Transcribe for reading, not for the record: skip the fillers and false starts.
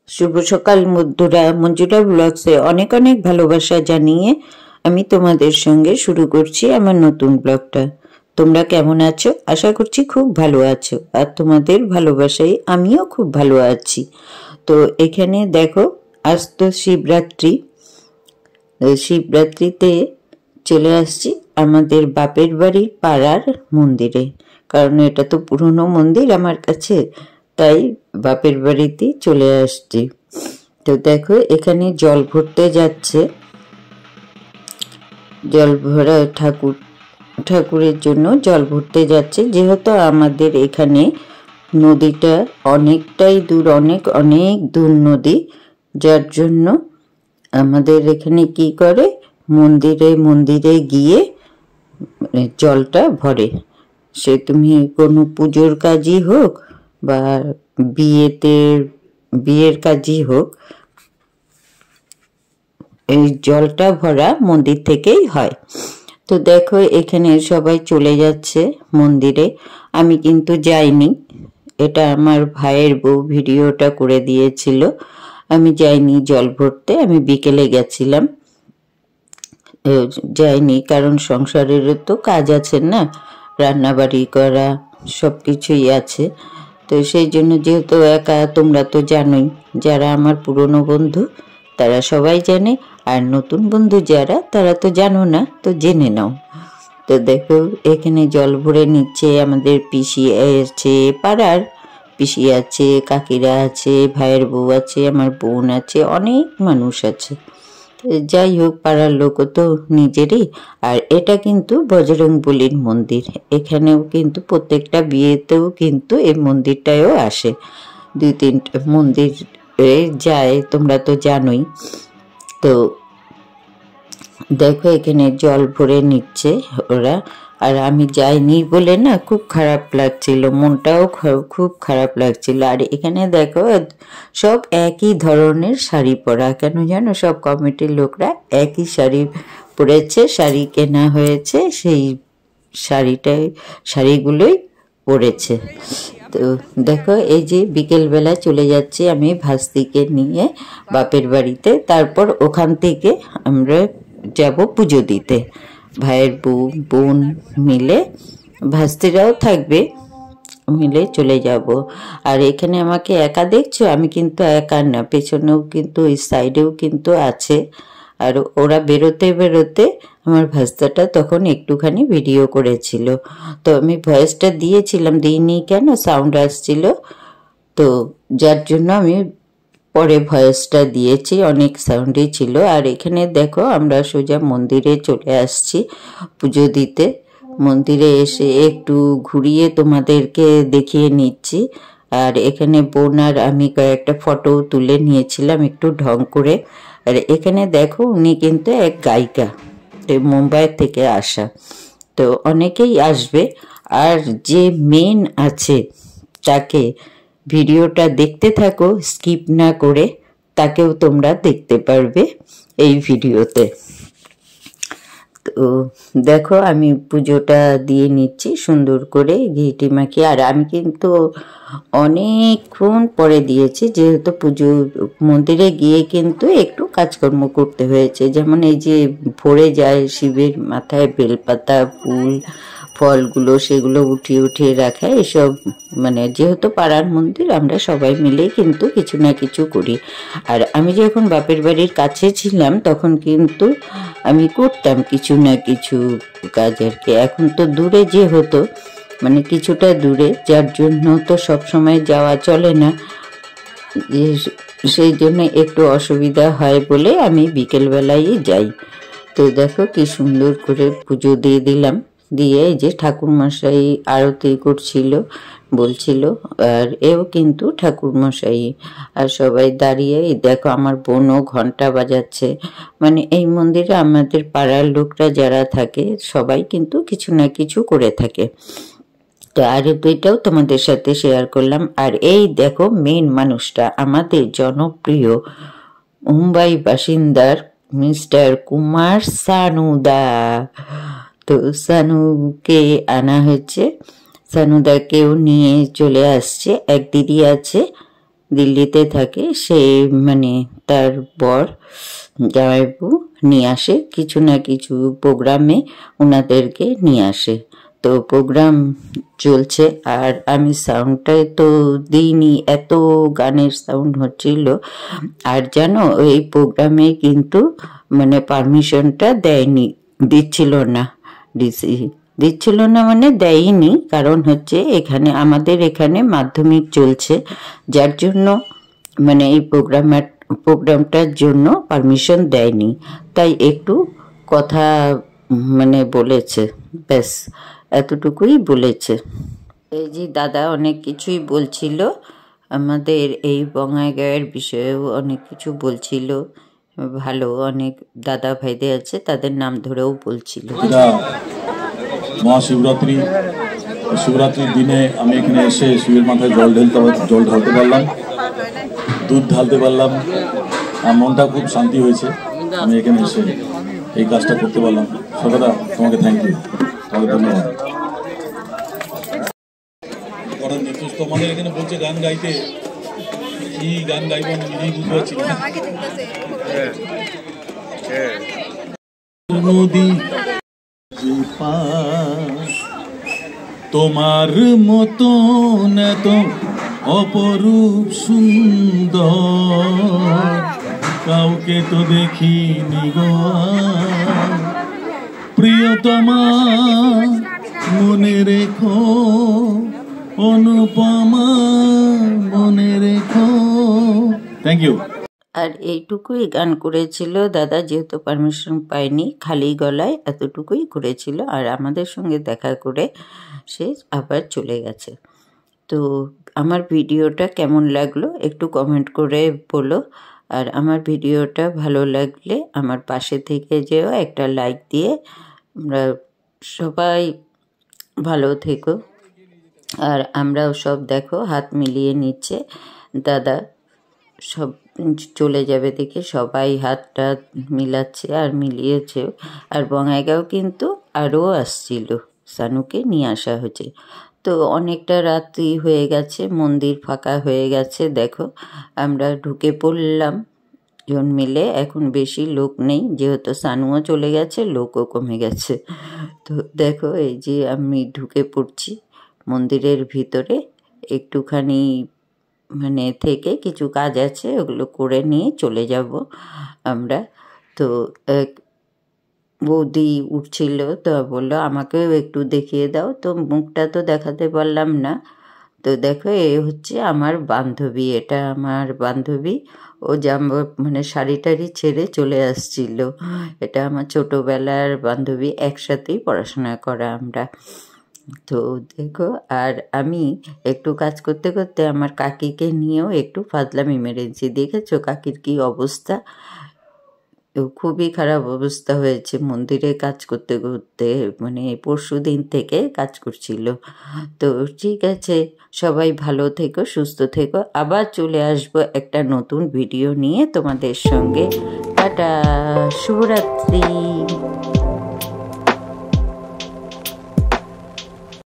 শুভ সকাল বন্ধুরা, মঞ্জুলা ব্লগসে অনেক অনেক ভালোবাসা জানিয়ে আমি তোমাদের সঙ্গে শুরু করছি আমার নতুন ব্লগটা। তোমরা কেমন আছো? আশা করছি খুব ভালো আছো, আর তোমাদের ভালোবাসায় আমিও খুব ভালো আছি। তো এখানে দেখো, আজ তো শিবরাত্রি। শিবরাত্রিতে চলে আসছি আমাদের বাপের বাড়ির পাড়ার মন্দিরে, কারণ এটা তো পুরনো মন্দির আমার কাছে, তাই বাপের বাড়িতেই চলে আসছি। তো দেখো, এখানে জল ভরতে যাচ্ছে, জল ভরা ঠাকুরের জন্য জল ভরতে যাচ্ছে। যেহেতু আমাদের এখানে নদীটা অনেকটাই দূর, অনেক অনেক দূর নদী, যার জন্য আমাদের এখানে কি করে, মন্দিরে মন্দিরে গিয়ে জলটা ভরে। সে তুমি কোনো পুজোর কাজই হোক বা বিয়ের কাজই হোক, এই জলটা ভরা মন্দির থেকেই হয়। তো দেখো, এখানে সবাই চলে যাচ্ছে মন্দিরে, আমি কিন্তু যাইনি। এটা আমার ভাইয়ের বউ ভিডিওটা করে দিয়েছিল, আমি যাইনি জল ভরতে। আমি বিকেলে গেছিলাম, যাইনি, কারণ সংসারেরও তো কাজ আছে না, রান্নাবাড়ি করা সব কিছুই আছে। তো সেই জন্য, যেহেতু একা, তোমরা তো জানোই, যারা আমার পুরনো বন্ধু তারা সবাই জানে, আর নতুন বন্ধু যারা তারা তো জানো না, তো জেনে নাও। তো দেখো, এখানে জল ভরে নিচ্ছে আমাদের পিসি আছে, পাড়ার পিসি আছে, কাকিরা আছে, ভাইয়ের বউ আছে, আমার বোন আছে, অনেক মানুষ আছে। যাই হোক, পাড়ার লোকও তো নিজেরই। আর এটা কিন্তু বজরংবলীর মন্দির, এখানেও কিন্তু প্রত্যেকটা বিয়েতেও কিন্তু এই মন্দিরটাও আসে। 2-3 মন্দিরে যায়, তোমরা তো জানোই। তো দেখো, এখানে জল ভরে নিচ্ছে ওরা, আর আমি যাইনি বলে না, খুব খারাপ লাগছিল, মনটাও খুব খারাপ লাগছিল। আর এখানে দেখো, সব একই ধরনের শাড়ি পরা, কেন জানো, সব কমিটির লোকরা একই শাড়ি পরেছে, শাড়ি কেনা হয়েছে, সেই শাড়িগুলোই পরেছে। তো দেখো, এই যে বিকেলবেলা চলে যাচ্ছি আমি ভাস্তিকে নিয়ে বাপের বাড়িতে, তারপর ওখান থেকে আমরা যাব পুজো দিতে। ভাইয়ের বউ বোন মিলে, ভাস্তিরাও থাকবে, মিলে চলে যাব। আর এখানে আমাকে একা দেখছো, আমি কিন্তু একা না, পেছনেও কিন্তু ওই সাইডেও কিন্তু আছে। আর ওরা বেরোতে বেরোতে আমার ভাস্তাটা তখন একটুখানি ভিডিও করেছিল, তো আমি ভয়েসটা দিয়েছিলাম, দিইনি কেন, সাউন্ড আসছিল, তো যার জন্য আমি পরে ভয়েসটা দিয়েছি, অনেক সাউন্ডই ছিল। আর এখানে দেখো, আমরা সোজা মন্দিরে চলে আসছি পুজো দিতে। মন্দিরে এসে একটু ঘুরিয়ে তোমাদেরকে দেখিয়ে নিচ্ছি। আর এখানে বোন আর আমি কয়েকটা ফটো তুলে নিয়েছিলাম একটু ঢং করে। আর এখানে দেখো, উনি কিন্তু এক গায়িকা, মুম্বাই থেকে আসা, তো অনেকেই আসবে। আর যে মেন আছে, তাকে ভিডিওটা দেখতে থাকো স্কিপ না করে, তাকেও তোমরা দেখতে পারবে এই ভিডিওতে। তো দেখো, আমি পুজোটা দিয়ে নিচ্ছি সুন্দর করে ঘিটি মাখিয়ে। আর আমি কিন্তু অনেকক্ষণ পরে দিয়েছি, যেহেতু পুজো মন্দিরে গিয়ে কিন্তু একটু কাজকর্ম করতে হয়েছে, যেমন এই যে ভরে যায় শিবের মাথায় বেলপাতা, ফুল, ফলগুলো, সেগুলো উঠিয়ে উঠিয়ে রাখা, এসব মানে যেহেতু পাড়ার মন্দির, আমরা সবাই মিলেই কিন্তু কিছু না কিছু করি। আর আমি যখন বাপের বাড়ির কাছে ছিলাম তখন কিন্তু আমি করতাম কিছু না কিছু কাজ আর কি। এখন তো দূরে যে হতো, মানে কিছুটা দূরে, যার জন্য তো সব সময় যাওয়া চলে না, সেই জন্য একটু অসুবিধা হয় বলে আমি বিকেলবেলায় যাই। তো দেখো, কি সুন্দর করে পুজো দিয়ে দিলাম, দিয়ে এই যে ঠাকুরমশাই আরতি করছিল, বলছিল, আর এও কিন্তু ঠাকুরমশাই। আর সবাই দাঁড়িয়ে, দেখো আমার বোনও ঘন্টা বাজাচ্ছে, মানে এই মন্দিরে আমাদের পাড়ার লোকরা যারা থাকে সবাই কিন্তু কিছু না কিছু করে থাকে। তো আর দুইটাও তোমাদের সাথে শেয়ার করলাম। আর এই দেখো, মেন মানুষটা, আমাদের জনপ্রিয় মুম্বাই বাসিন্দার মিস্টার কুমার সানুদা। তো সানুকে আনা হয়েছে, সানুদাকেও নিয়ে চলে আসছে। এক দিদি আছে, দিল্লিতে থাকে, সে মানে তার বর জামাইবু নিয়ে আসে কিছু না কিছু প্রোগ্রামে, ওনাদেরকে নিয়ে আসে। তো প্রোগ্রাম চলছে আর আমি সাউন্ডটাই তো দিইনি, এত গানের সাউন্ড হচ্ছিল। আর জানো এই প্রোগ্রামে কিন্তু মানে পারমিশনটা দিচ্ছিল না, দিচ্ছিল না মানে দেয়নি, কারণ হচ্ছে এখানে আমাদের এখানে মাধ্যমিক চলছে, যার জন্য মানে এই প্রোগ্রামটার জন্য পারমিশন দেয়নি, তাই একটু কথা মানে বলেছে, ব্যাস এতটুকুই বলেছে। এই যে দাদা অনেক কিছুই বলছিল, আমাদের এই বঙাইগাঁওয়ের বিষয়েও অনেক কিছু বলছিল, ভালো অনেক দাদা ভাইদের আছে, তাদের নাম ধরেও বলছিল। শিবরাত্রির দিনে আমি এখানে এসে শিবের মাথায় জল ঢালতে পারলাম, দুধ ঢালতে পারলাম, মনটা খুব শান্তি হয়েছে। আমি এখানে এসে এই কাজটা করতে পারলাম। সর্বদা তোমাকে থ্যাংক ইউ, তোমাকে ধন্যবাদ। তোমাদের এখানে বলছে গান গাইতে, কি গান গাইব আমি নিজেই বুঝতে পারছি না। নদী তোমার মতন এত অপরূপ সুন্দর কাউকে তো দেখিনি গো প্রিয়তমা, মনে রেখো অনুপমা, মনে রেখো। Thank you. আর এইটুকুই গান করেছিল দাদা, যেহেতু পারমিশন পায়নি, খালি গলায় এতটুকুই করেছিল। আর আমাদের সঙ্গে দেখা করে সে আবার চলে গেছে। তো আমার ভিডিওটা কেমন লাগলো একটু কমেন্ট করে বলো। আর আমার ভিডিওটা ভালো লাগলে আমার পাশে থেকে যেও, একটা লাইক দিয়ে। আমরা সবাই ভালো থেকো। আর আমরাও সব দেখো হাত মিলিয়ে নিচ্ছে, দাদা সব চলে যাবে দেখে সবাই হাতটা মিলাচ্ছে আর মিলিয়েছেও। আর বঙাইগাঁও কিন্তু আরও আসছিল, সানুকে নিয়ে আসা হয়েছে। তো অনেকটা রাত্রি হয়ে গেছে, মন্দির ফাঁকা হয়ে গেছে, দেখো আমরা ঢুকে পড়লাম জন মিলে। এখন বেশি লোক নেই, যেহেতু সানুও চলে গেছে, লোকও কমে গেছে। তো দেখো এই যে আমি ঢুকে পড়ছি মন্দিরের ভিতরে, একটুখানি মানে থেকে কিছু কাজ আছে ওগুলো করে নিয়ে চলে যাব আমরা। তো এক বৌদি উঠছিল, তো বললো আমাকেও একটু দেখিয়ে দাও, তো মুখটা তো দেখাতে পারলাম না। তো দেখো এ হচ্ছে আমার বান্ধবী, এটা আমার বান্ধবী, ও মানে শাড়ি টাড়ি ছেড়ে চলে আসছিল। এটা আমার ছোটোবেলার বান্ধবী, একসাথেই পড়াশোনা করা আমরা। তো দেখো আর আমি একটু কাজ করতে করতে আমার কাকিকে নিয়েও একটু ফাজলামি মেরেছি। দেখেছো কাকির কি অবস্থা, খুবই খারাপ অবস্থা হয়েছে মন্দিরে কাজ করতে করতে, মানে পরশু দিন থেকে কাজ করছিল। তো ঠিক আছে, সবাই ভালো থেকো, সুস্থ থেকো, আবার চলে আসবো একটা নতুন ভিডিও নিয়ে তোমাদের সঙ্গে। টাটা, শুভরাত্রি।